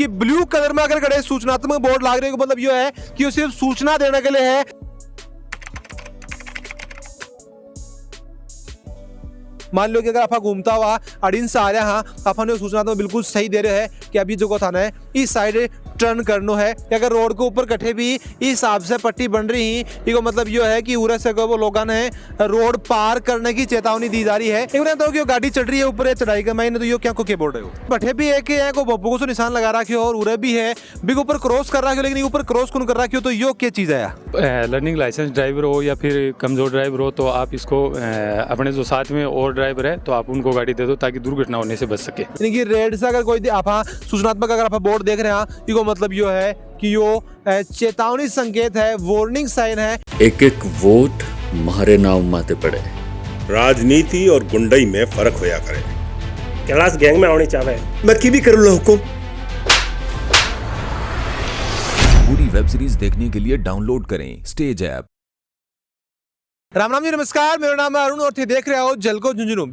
कि blue colour में अगर खड़े सूचनात्मक बोर्ड लाग रहे हो मतलब ये है कि वो सिर्फ सूचना देने के लिए है। मान लो कि अगर आप घूमता हुआ अड़ीन से आ रहा हाँ अपन सूचना तो बिल्कुल सही दे रहे हैं कि अभी जो थाना है इस साइड टर्न करनो है। अगर रोड के ऊपर कट्ठे भी इस हिसाब से पट्टी बन रही इसको मतलब ये है कि उरे से वो लोगों ने रोड पार करने की चेतावनी दी जा रही है। तो कि गाड़ी चढ़ रही है ऊपर चढ़ाई का मैंने तो यो क्या को बोल रहे हो बट्ठे भी है कि को बब्बू को निशान लगा रखे हो और उरे भी है बिग ऊपर क्रॉस कर रखे हो लेकिन ऊपर क्रॉस कौन कर रखे हो तो यो क्या चीज़ है। लर्निंग लाइसेंस ड्राइवर हो या फिर कमज़ोर ड्राइवर हो तो आप इसको अपने जो साथ में और ड्राइवर है तो आप उनको गाड़ी दे दो ताकि दुर्घटना होने से बच सके। यानी कि रेड से अगर कोई आप सूचनात्मक अगर आप बोर्ड देख रहे हैं इसको मतलब यो है कि यो चेतावनी संकेत है, वार्निंग साइन है। एक एक वोट मारे नाम माते पड़े। राजनीति और गुंडई में फर्क होया करे। क्लास गैंग में आनी चाहे मैं की भी करूँ लोगों को। पूरी वेब सीरीज देखने के लिए डाउनलोड करें स्टेज ऐप। राम राम जी नमस्कार, मेरा नाम है अरुण और थे देख रहे हो जलको झुंझुनू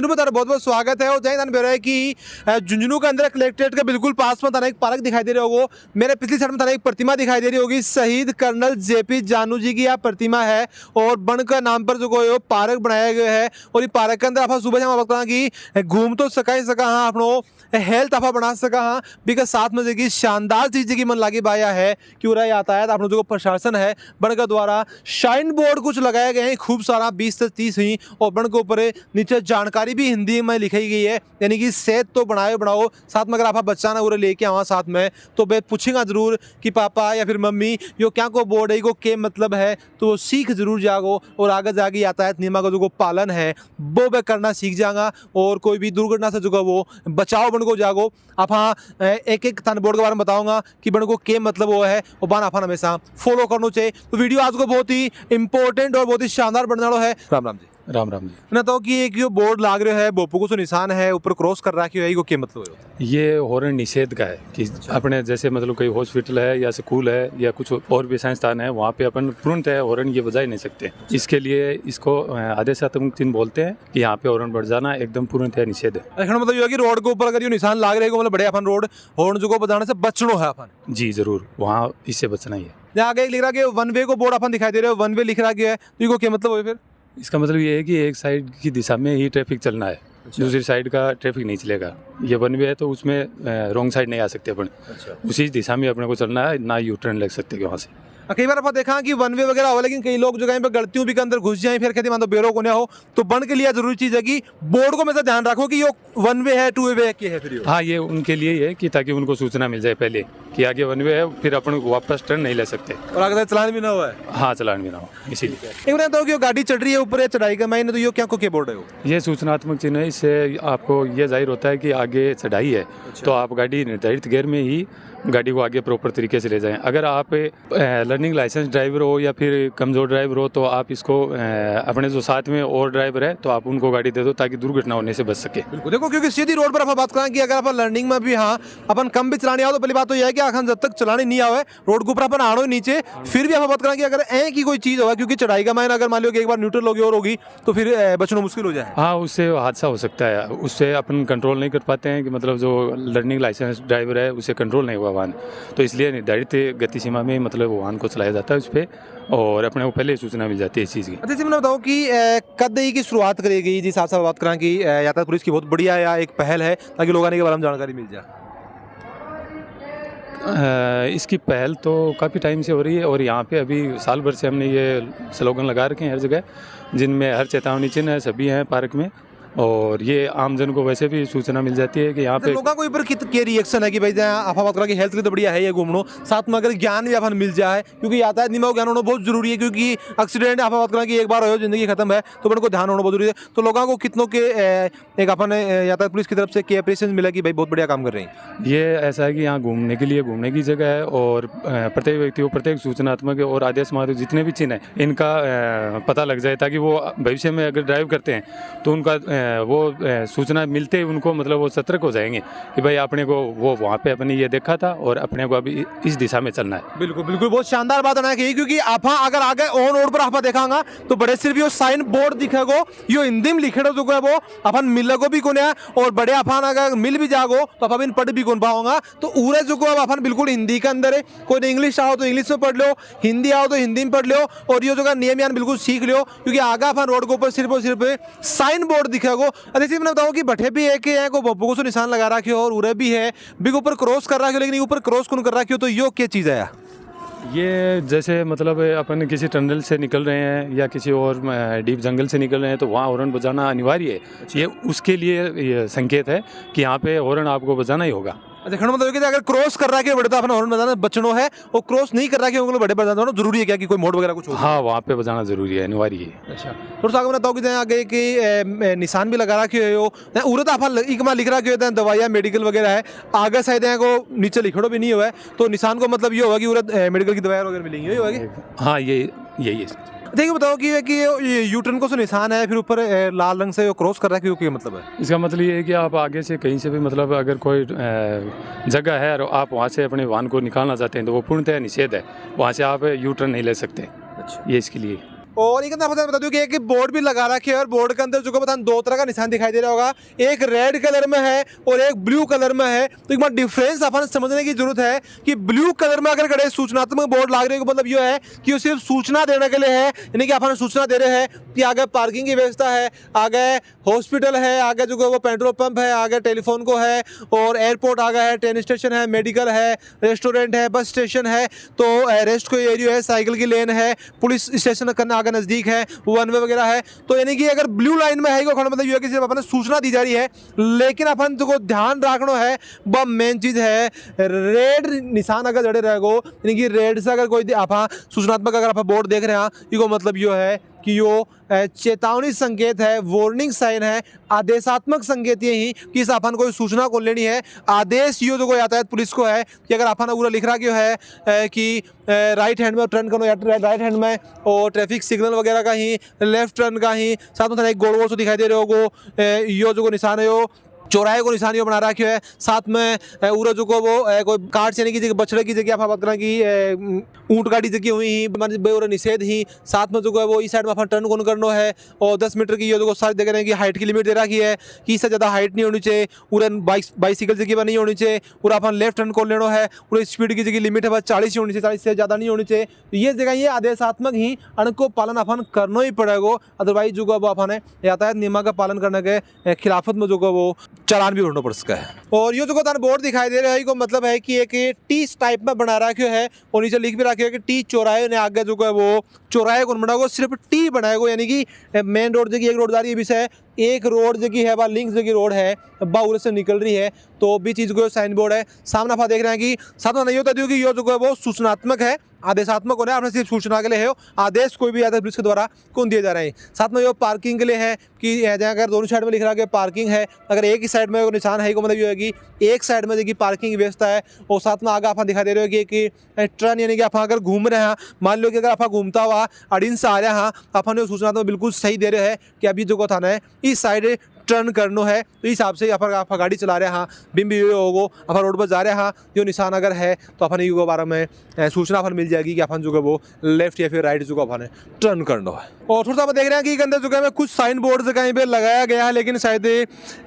में तारा बहुत बहुत स्वागत है। और जय दान है कि झुंझुनू के अंदर कलेक्ट्रेट के बिल्कुल पास में तारा एक पार्क दिखाई दे रहे होगो। मेरे पिछली साइड में तारा एक प्रतिमा दिखाई दे रही होगी, शहीद कर्नल जेपी जानू जी की यह प्रतिमा है और बन का नाम पर जो पार्क बनाया गया है। और ये पार्क के अंदर आप सुबह शाम बताना कि घूम तो सका ही सका हाँ अपनो हेल्थ आप बना सका हाँ बिकॉज साथ में देखिए शानदार चीज़ की मन लागी बाया है कि पूरा यातायात आप जो प्रशासन है बन का द्वारा शाइन बोर्ड कुछ लगाया गया है खूब सारा 20 से 30 ही और बन के ऊपर नीचे जानकारी भी हिंदी में लिखी गई है यानी कि सेहत तो बनाओ साथ में अगर आप बच्चा ना उरे लेके आवा साथ में तो वे पूछेगा जरूर कि पापा या फिर मम्मी यो क्या को बोर्ड है को के मतलब है तो वो सीख जरूर जागो और आगे जाके यातायात नियम का जो पालन है वो वे करना सीख जाएगा और कोई भी दुर्घटना से जो वो बचाओ बन को जागो। आप हाँ एक एक थाने बोर्ड के बारे में बताऊंगा कि बन को के मतलब वो है और बान आप हमेशा फॉलो करना चाहिए। तो वीडियो आज को बहुत ही इंपॉर्टेंट और बहुत ही शानदार बनने वाला है। राम राम जी। राम राम जी। ना तो कि एक जो बोर्ड लाग रहा है बोपू को निशान है ऊपर क्रॉस कर रखी है क्या मतलब है? ये हॉर्न निषेध का है कि अपने जैसे मतलब कोई हॉस्पिटल है या स्कूल है या कुछ और भी संस्थान है वहाँ पे अपन तुरंत है हॉर्न ये बजा ही नहीं सकते। इसके लिए इसको आदेशात्मक चिन्ह बोलते हैं कि यहाँ पे हॉर्न बढ़ जाना एकदम तुरंत है निषेध है। मतलब ये कि रोड के ऊपर अगर ये निशान लाग रहे मतलब बड़े अपन रोड हॉर्न जो बजाने से बचना है अपन। जी जरूर, वहाँ इससे बचना ही है। आगे लिख रहा है वन वे को बोर्ड अपन दिखाई दे रहे हो, वन वे लिख रहा है तो क्या मतलब है फिर? इसका मतलब ये है कि एक साइड की दिशा में ही ट्रैफिक चलना है। अच्छा। दूसरी साइड का ट्रैफिक नहीं चलेगा। ये वन वे है तो उसमें रॉन्ग साइड नहीं आ सकते अपन। अच्छा। उसी दिशा में अपने को चलना है, ना यू टर्न लग सकते वहाँ से। कई बार आपने देखा कि वन वे वगैरह हो लेकिन कई लोग जो कहीं पे गलतियों भी के अंदर घुस जाए फिर कहते मान तो बेरो को हो तो बन के लिए जरूरी चीज़ है कि बोर्ड को हमेशा ध्यान रखो कि ये वन वे है टू वे क्या है फिर। हाँ, ये उनके लिए ही है कि ताकि उनको सूचना मिल जाए पहले कि आगे वन वे है फिर अपन वापस टर्न नहीं ले सकते और आगे चलान भी ना हुआ है। हाँ, चलान भी ना हो इसीलिए। एक तो कि गाड़ी चढ़ रही है ऊपर चढ़ाई का मैंने तो ये क्या को बोर्ड है ये सूचनात्मक चिन्ह है। इससे आपको ये जाहिर होता है कि आगे चढ़ाई है। अच्छा। तो आप गाड़ी निर्धारित गियर में ही गाड़ी को आगे प्रॉपर तरीके से ले जाएं। अगर आप लर्निंग लाइसेंस ड्राइवर हो या फिर कमज़ोर ड्राइवर हो तो आप इसको अपने जो साथ में और ड्राइवर है तो आप उनको गाड़ी दे दो ताकि दुर्घटना होने से बच सके। देखो क्योंकि सीधी रोड पर आप बात करें कि अगर आप लर्निंग में भी हाँ अपन कम भी चलाने आओ तो पहली बात तो यह है कि आखिर जब तक चलाने नहीं आवे रोड के ऊपर अपन आड़ो नीचे फिर भी आप बात करें कि अगर ऐ की कोई चीज़ होगा क्योंकि चढ़ाई का मायने अगर मान लो कि एक बार न्यूट्रल होगी और होगी तो फिर बचना मुश्किल हो जाए। हाँ, उससे हादसा हो सकता है। उससे अपन कंट्रोल नहीं कर पाते हैं कि मतलब जो लर्निंग लाइसेंस ड्राइवर है उसे कंट्रोल नहीं हुआ वाहन तो इसलिए निर्धारित गति सीमा में मतलब वाहन को चलाया जाता है उस पर और अपने को पहले सूचना मिल जाती है इस चीज़ की। अच्छा जी, मैं बताऊँ कि कद की शुरुआत करेगी जिस हिसाब से बात करें कि यातायात पुलिस की बहुत बढ़िया या एक पहल है ताकि लोगों के बारे में जानकारी मिल जाए। इसकी पहल तो काफ़ी टाइम से हो रही है और यहाँ पे अभी साल भर से हमने ये स्लोगन लगा रखे हैं हर जगह जिनमें हर चेतावनी चिन्ह है सभी हैं पार्क में और ये आम जन को वैसे भी सूचना मिल जाती है कि यहाँ पे लोगों को ऊपर क्या रिएक्शन है कि भाई आप बात करें कि हेल्थ के तो बढ़िया है ये घूमनो साथ में अगर ज्ञान भी अपन मिल जाए क्योंकि यातायात नियमों ज्ञान होना बहुत जरूरी है क्योंकि एक्सीडेंट आप बात करें कि एक बार हो जिंदगी खत्म है तो अपन को ध्यान होना बहुत जरूरी है। तो लोगों को कितनों के एक अपन यातायात पुलिस की तरफ से क्या अप्रिसिएशन मिला कि भाई बहुत बढ़िया काम कर रहे हैं। ये ऐसा है कि यहाँ घूमने के लिए घूमने की जगह है और प्रत्येक व्यक्ति को प्रत्येक सूचनात्मक और आदेश मार्ग जितने भी चिन्ह हैं इनका पता लग जाए ताकि वो भविष्य में अगर ड्राइव करते हैं तो उनका सूचना मिलते ही उनको मतलब वो सतर्क हो जाएंगे कि भाई अपने को वो वहाँ पे अपने ये देखा था और अपने को अभी इस दिशा में चलना है। बिल्कुल बिल्कुल, बहुत शानदार बात होना है क्योंकि आप अगर आगे ऑन रोड पर आप देखांगा तो बड़े सिर्फ यो साइन बोर्ड दिखेगो, यो हिंदी में लिखेड़ो जो है वो अपन मिलेगो भी कोने और बड़े अपन अगर मिल भी जागो तो अपन पढ़ भी कौन पाओगा। तो उरे जो को अपन बिल्कुल हिंदी के अंदर है, कोई इंग्लिश आओ तो इंग्लिश में पढ़ लो, हिंदी आओ तो हिंदी में पढ़ लो और ये जो नियम यान बिल्कुल सीख लो क्योंकि आगे अपन रोड के ऊपर सिर्फ और सिर्फ साइन बोर्ड दिखेगो। जैसे मैंने बताऊँ कि भट्टे भी है कि को बब्बू को निशान लगा रखे हो और उरे भी है बिग ऊपर क्रॉस कर रखे हो, लेकिन ऊपर क्रॉस कौन कर रखे हो, तो यो क्या चीज़ है? ये जैसे मतलब अपन किसी टनल से निकल रहे हैं या किसी और डीप जंगल से निकल रहे हैं तो वहाँ हॉर्न बजाना अनिवार्य है। ये उसके लिए ये संकेत है कि यहाँ पे हॉर्न आपको बजाना ही होगा। अच्छा, खंड मतलब कि अगर क्रॉस कर रहा है बड़े तो अपन हॉर्न बजाना बचनो है और क्रॉस नहीं कर रहा है उनको बड़े बजाना जरूरी है क्या कि कोई मोड वगैरह कुछ हो? हाँ, वहाँ पे बजाना जरूरी है, अनिवार्य है। अच्छा, थोड़ा सा आगे बताओ कि आगे कि निशान भी लगा रखे हो उरे तो आप लिख रखे होते हैं दवाइयाँ मेडिकल वगैरह है, आगे शायद को नीचे लिखड़ो भी नहीं हुआ है तो निशान को मतलब ये होगा कि उरे मेडिकल की दवाइयाँ वगैरह मिलेंगी, यही होगी? हाँ, यही है। देखिए बताओ कि ये यूटर्न को निशान है फिर ऊपर लाल रंग से क्रॉस कर रहा है, क्या मतलब है? इसका मतलब ये है कि आप आगे से कहीं से भी मतलब अगर कोई जगह है और आप वहाँ से अपने वाहन को निकालना चाहते हैं तो वो पूर्णतः निषेध है, वहाँ से आप यू टर्न नहीं ले सकते। अच्छा, ये इसके लिए। और एक बता दूं कि एक बोर्ड भी लगा रखे है और बोर्ड के अंदर जो को बता दो तरह का निशान दिखाई दे रहा होगा, एक रेड कलर में है और एक ब्लू कलर में है। तो एक बार डिफरेंस अपन समझने की जरूरत है कि ब्लू कलर में अगर खड़े सूचनात्मक बोर्ड लाग रहे हैं मतलब ये है कि वो सिर्फ सूचना देने के लिए है, यानी कि अपन सूचना दे रहे हैं कि आगे पार्किंग की व्यवस्था है, आगे हॉस्पिटल है, आगे जो वो पेट्रोल पंप है, आगे टेलीफोन को है और एयरपोर्ट आगे है, ट्रेन स्टेशन है, मेडिकल है, रेस्टोरेंट है, बस स्टेशन है, तो रेस्ट को एरिया है, साइकिल की लेन है, पुलिस स्टेशन करना आगे नज़दीक है, वन वे वगैरह है। तो यानी कि अगर ब्लू लाइन में है मतलब ये है कि सिर्फ अपन सूचना दी जा रही है, लेकिन अपन जो ध्यान रखना है वह मेन चीज़ है रेड निशान अगर जड़े रहेगो, यानी कि रेड से अगर कोई आप सूचनात्मक अगर आप बोर्ड देख रहे हैं इसको मतलब ये है कि यो चेतावनी संकेत है, वार्निंग साइन है, आदेशात्मक संकेत ये ही कि इस अपन कोई सूचना को लेनी है। आदेश यो जो कोई यातायात पुलिस को है कि अगर अपन पूरा लिख रहा क्यों है कि राइट हैंड में टर्न करो या राइट हैंड में और ट्रैफिक सिग्नल वगैरह का ही, लेफ्ट टर्न का ही, साथ में एक गोल गोल से दिखाई दे रहे हो यो जो निशान है यो चौराहे को निशानी बना रखी है। साथ में उरा जो को वो कोई कार्ड यानी कि जगह बछड़े की जगह आप बात करें कि ऊँट गाड़ी जगह हुई ही निषेध ही, साथ में जो है वो इस साइड में अपन टर्न कौन करना है और 10 मीटर की ये जो सारी देख रहे हैं कि हाइट की लिमिट दे रखी है कि इससे ज़्यादा हाइट नहीं होनी चाहिए, पूरा बाइसिकल जगह पर नहीं होनी चाहिए, पूरा अपन लेफ्ट टर्न कौन लेना है, पूरी स्पीड की जगह लिमिट है बस 40 ही होनी चाहिए, 40 से ज़्यादा नहीं होनी चाहिए। ये जगह ये आदेशात्मक ही अनको पालन अपन करना ही पड़ेगा, अदरवाइज जो वो अपन यातायात नियम का पालन करने के खिलाफत में जो वो चालान भी भरना पड़ सकता है। और ये जो बोर्ड दिखाई दे रहा है को मतलब है कि एक टी टाइप में बना रखे है और नीचे लिख भी रखे है कि टी चौराहे ने आगे जो है वो चौराहे कौन बनाएगा, सिर्फ टी बनाएगा, यानी कि मेन रोड जगह एक रोड जा रही है विषय एक रोड जगह है बा लिंक जगह रोड है बाउर से निकल रही है तो भी चीज़ को साइन बोर्ड है सामने आप देख रहे हैं कि साथ में नहीं होता क्योंकि ये जो है वो सूचनात्मक है, आदेशात्मक होना है, आपने सिर्फ सूचना के लिए है, आदेश कोई भी यातायात पुलिस के द्वारा कौन दिए जा रहे हैं। साथ में ये पार्किंग के लिए है कि अगर दोनों साइड में लिख रहा है कि पार्किंग है, अगर एक ही साइड में निशान है को मतलब ये होगी एक साइड में देखिए पार्किंग की व्यवस्था है और साथ में आगे आप दिखा दे रहे हो कि ट्रन यानी कि आप अगर घूम रहे हैं, मान लो कि अगर आप घूमता हुआ अड़ीन से आ रहे हैं, अपन सूचना तो बिल्कुल सही दे रहे हैं कि अभी जो थाना है इस साइड टर्न करना है, तो इस हिसाब से आप गाड़ी चला रहे हैं बिम भी होगो आप रोड पर जा रहे हैं जो निशान अगर है तो अपन ये बारे में सूचना अपन मिल जाएगी कि अपन जो है वो लेफ्ट या फिर राइट जो अपन टर्न करना है। और थोड़ा सा आप देख रहे हैं कि अंदर जो है कुछ साइन बोर्ड कहीं पे लगाया गया है लेकिन शायद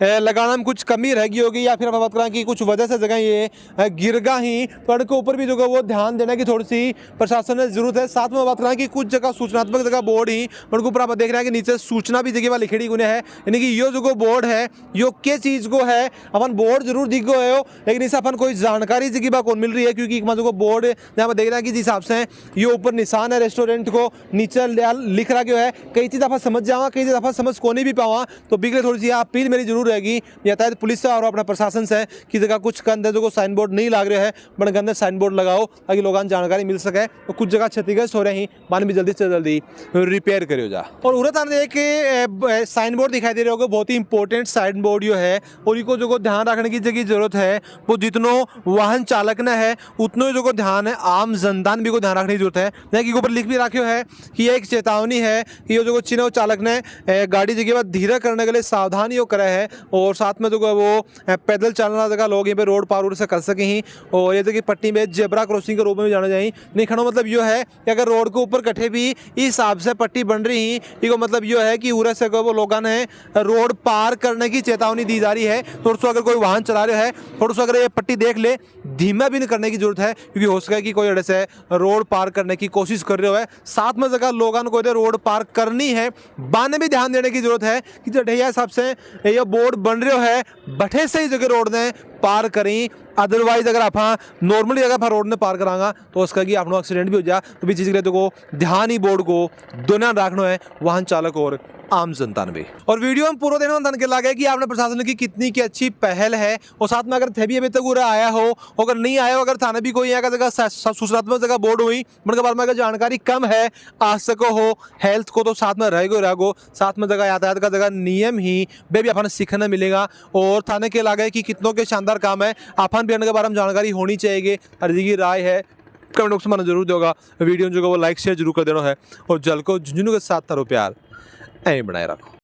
लगाना में कुछ कमी रह गई होगी या फिर आप बात करें कि कुछ वजह से जगह ये गिरगा ही, तो उनके ऊपर भी जो है वो ध्यान देने की थोड़ी सी प्रशासन ने जरूरत है। साथ में बात करें कि कुछ जगह सूचनात्मक जगह बोर्ड ही उनके ऊपर आप देख रहे हैं कि नीचे सूचना भी जगह लिखड़ी गुने है, यानी कि यो जो बोर्ड है यो के चीज को है अपन बोर्ड जरूर दिख गए हो लेकिन इसे अपन कोई जानकारी जगह बा कौन मिल रही है क्योंकि जो बोर्ड जहाँ पर देख रहे हैं कि जिस हिसाब से ये ऊपर निशान है रेस्टोरेंट को नीचे लिख रहा क्यों है, कई चीज़ आप समझ जावा कई चीज़ आप समझ को नहीं भी पावा, तो बिगड़े थोड़ी सी अपील मेरी जरूर रहेगी यातायात पुलिस से और अपना प्रशासन से कि जगह कुछ के अंदर जो साइन बोर्ड नहीं लग रहे हैं बड़े अंदर साइन बोर्ड लगाओ ताकि लोगों को जानकारी मिल सके और कुछ जगह क्षतिग्रस्त हो रहे हैं मान भी जल्दी से जल्दी रिपेयर करियो जा। और उरे ताने एक साइन बोर्ड दिखाई दे रहे होगा बहुत ही इंपॉर्टेंट साइन बोर्ड यो है और इको जो ध्यान रखने की जगह जरूरत है वो जितनो वाहन चालक ने है उतनो जो ध्यान है आम जनता भी को ध्यान रखने की जरूरत है। कि ऊपर लिख भी रखे है कि एक चेतावनी है है कि ये जो चिन्ह चालक ने गाड़ी जगह पर धीरे करने के लिए सावधानी वो करे है और साथ में जो वो पैदल चलना जगह लोग यहाँ पे रोड पार से कर सके ही और ये देखिए पट्टी में जेब्रा क्रॉसिंग के रूप में भी जाना जाए नहीं खड़ो मतलब यो है कि अगर रोड के ऊपर कट्ठे भी इस हिसाब से पट्टी बन रही ही इसको मतलब यो है कि उरे से वो लोगों ने रोड पार करने की चेतावनी दी जा रही है। थोड़ा सा अगर कोई वाहन चला रहा है थोड़ा सा अगर ये पट्टी देख ले धीमा भी नहीं करने की जरूरत है क्योंकि हो सके कि कोई अड़े से रोड पार करने की कोशिश कर रहे हो है। साथ में जगह लोगों को इधर रोड पार करनी है बाने भी ध्यान देने की जरूरत है कि जठैया हिसाब से ये बोर्ड बन रहे है बठे से ही जगह रोड ने पार करी अदरवाइज अगर आप नॉर्मली अगर रोड ने पार करांगा तो उसका कि आपको एक्सीडेंट भी हो जाए तो भी चीज़ के लिए तो ध्यान ही बोर्ड को दोनों रखना है वाहन चालक और आम जनता ने भी। और वीडियो में पूरा दिन धन के लगे कि आपने प्रशासन की कितनी की अच्छी पहल है और साथ में अगर थे भी अभी तक पूरा आया हो अगर नहीं आया हो अगर थाने भी कोई यहाँ का जगह सूचनात्मक जगह बोर्ड हुई उनके बारे में अगर जानकारी कम है आ सको हो हेल्थ को तो साथ में रहेगो साथ में जगह यातायात का जगह नियम ही बे भी अपन सीखने मिलेगा और थाने के लगे कि कितनों के शानदार काम है अपन भी के बारे में जानकारी होनी चाहिए। अर्जी की राय है कमेंट बॉक्स में माना जरूर देगा वीडियो जो वो लाइक शेयर जरूर कर देना है और जल को झुंझुनू के साथ तारो प्यार ऐ बनाए रखो।